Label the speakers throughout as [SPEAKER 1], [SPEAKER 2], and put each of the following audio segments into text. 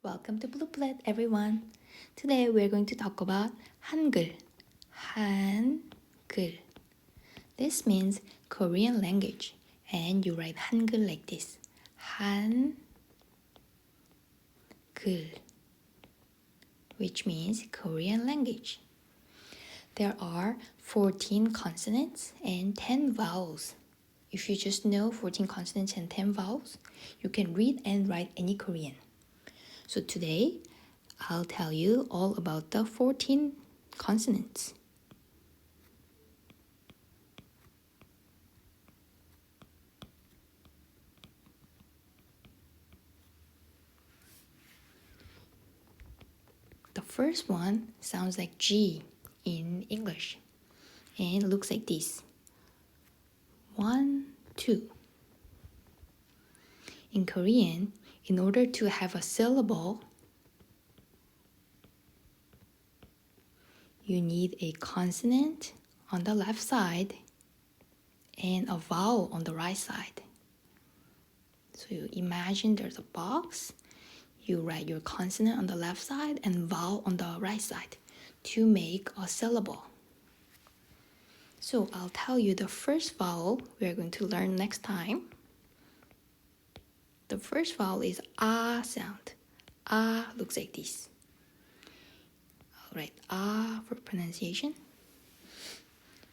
[SPEAKER 1] Welcome to Blue Plate, everyone. Today we're going to talk about Hangul. Hangul. This means Korean language, and you write Hangul like this. Hangul, which means Korean language. There are 14 consonants and 10 vowels. If you just know 14 consonants and 10 vowels, you can read and write any Korean. So today, I'll tell you all about the 14 consonants. The first one sounds like G in English and looks like this. 1, 2. In Korean, in order to have a syllable, you need a consonant on the left side and a vowel on the right side. So you imagine there's a box. You write your consonant on the left side and vowel on the right side to make a syllable. So I'll tell you the first vowel we're going to learn next time. The first vowel is ah sound. Ah looks like this. I'll write ah for pronunciation.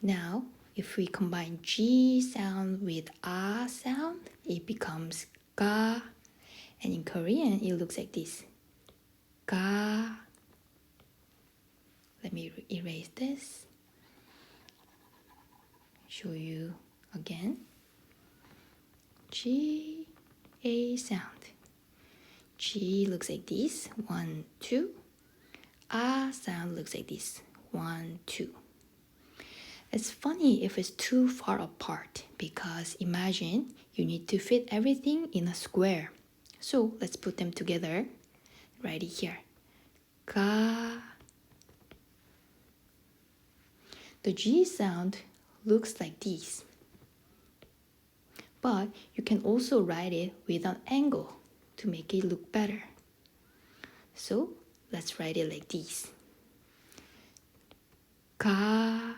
[SPEAKER 1] Now, if we combine G sound with ah sound, it becomes ga. And in Korean, it looks like this. Ga. Let me erase this. Show you again. G, A sound. G looks like this. 1, 2. Ah sound looks like this. 1, 2. It's funny if it's too far apart because imagine you need to fit everything in a square. So let's put them together right here. Ga. The G sound looks like this. But you can also write it with an angle to make it look better. So let's write it like this. Ka,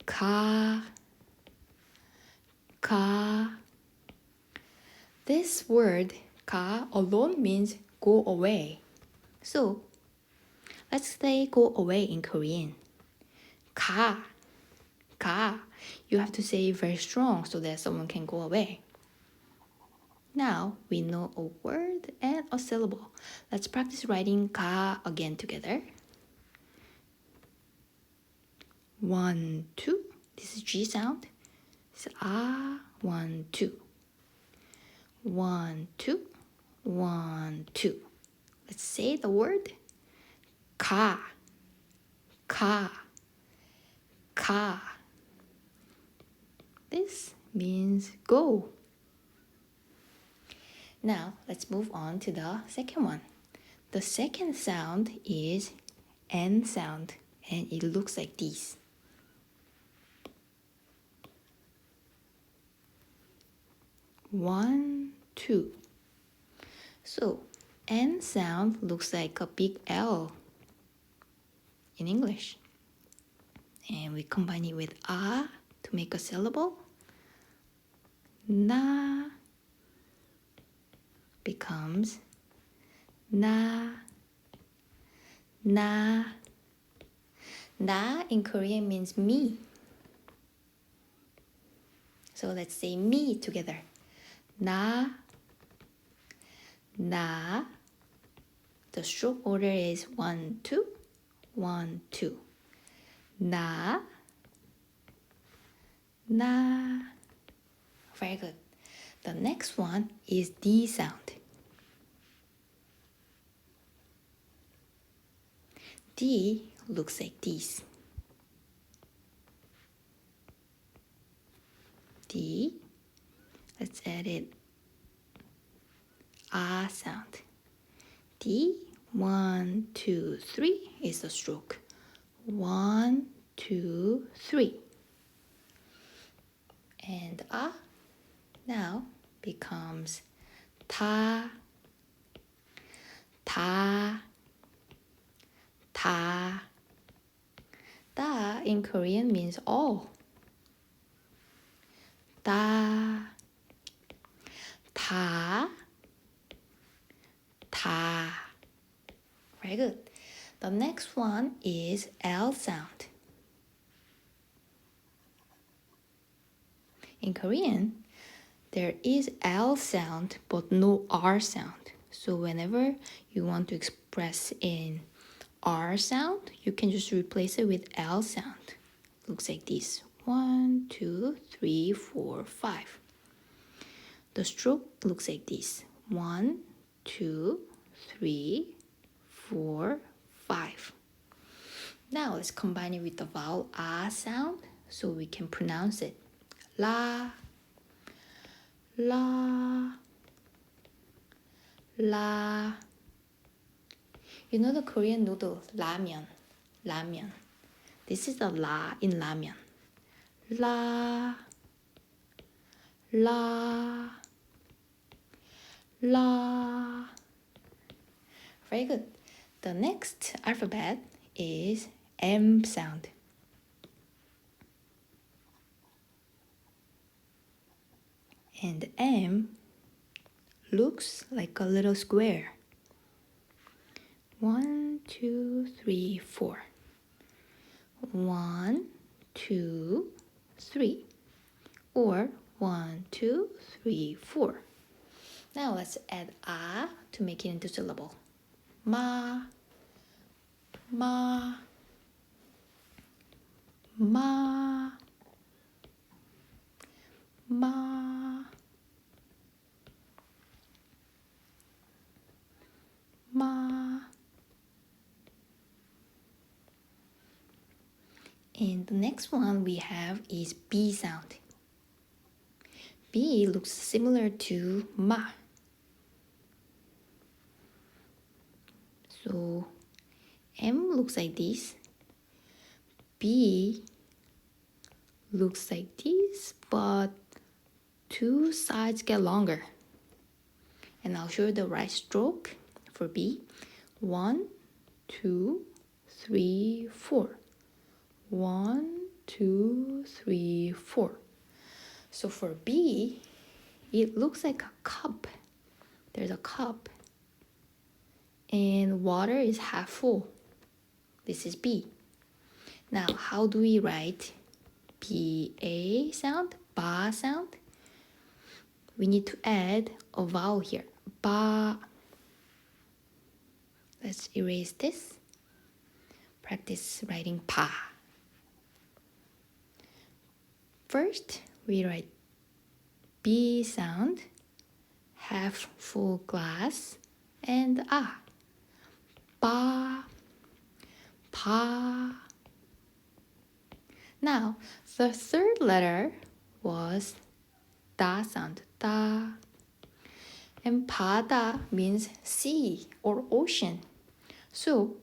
[SPEAKER 1] ka, ka. This word ka alone means go away. So let's say go away in Korean. Ka, ka. You have to say it very strong so that someone can go away. Now we know a word and a syllable. Let's practice writing ka again together. 1, 2. This is G sound. This is ah. 1, 2. 1, 2. 1, 2. Let's say the word ka. Ka. Ka. This means go. Now let's move on to the second one. The second sound is N sound and it looks like this. 1, 2. So N sound looks like a big L in English. And we combine it with ah to make a syllable. Na becomes na. Na. Na in Korean means me. So let's say me together. Na. Na. The stroke order is 1, 2. 1, 2. Na. Na. Very good. The next one is D sound. D looks like this. D. Let's add it. Ah sound. D. 1, 2, 3 is the stroke. 1, 2, 3. And ah now becomes ta. 다, 다. Da in Korean means all. Da, 다, 다. Very good. The next one is L sound. In Korean, there is L sound but no R sound. So whenever you want to express in R sound, you can just replace it with L sound. Looks like this. 1, 2, 3, 4, 5. The stroke looks like this. 1, 2, 3, 4, 5. Now let's combine it with the vowel A sound so we can pronounce it. La, la, la. You know the Korean noodle, ramen, ramen. This is the la in ramen. La, la, la. Very good. The next alphabet is M sound. And M looks like a little square. 1, 2, 3, 4. 1, 2, 3. Or 1, 2, 3, 4. Now let's add A to make it into syllable. Ma, ma, ma, ma, ma. And the next one we have is B sound. B looks similar to ma. So M looks like this. B looks like this, but two sides get longer. And I'll show you the right stroke for B. 1, 2, 3, 4. 1, 2, 3, 4. So for B, it looks like a cup. There's a cup and water is half full. This is B. Now, how do we write B-A sound, ba sound? We need to add a vowel here, ba. Let's erase this. Practice writing pa. First, we write B sound, half full glass, and ah. Ba, pa. Now, the third letter was da sound, da. And 바다 means sea or ocean. So,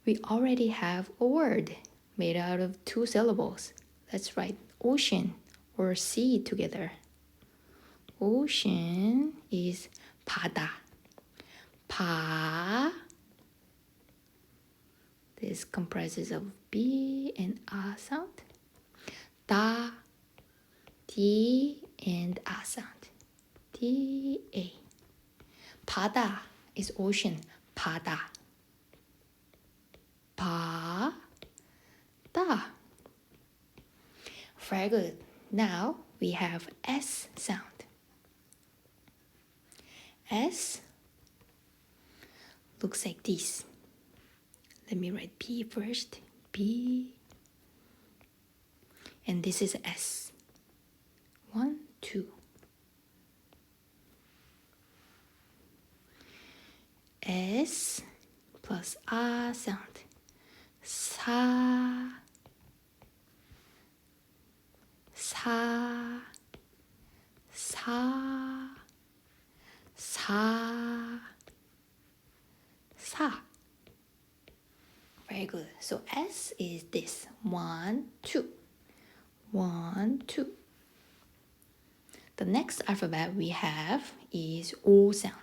[SPEAKER 1] we already have a word made out of two syllables. Let's write ocean or sea together. Ocean is 바다. 바. This comprises of B and A sound. Da, D and A sound. D-A. 바다 is ocean. 바다. 바다. Very good. Now we have S sound. S looks like this. Let me write B first. B. And this is S. 1, 2. S plus A sound. 사, 사, 사, 사, 사. Very good. So S is this. 1, 2. 1, 2. The next alphabet we have is O sound.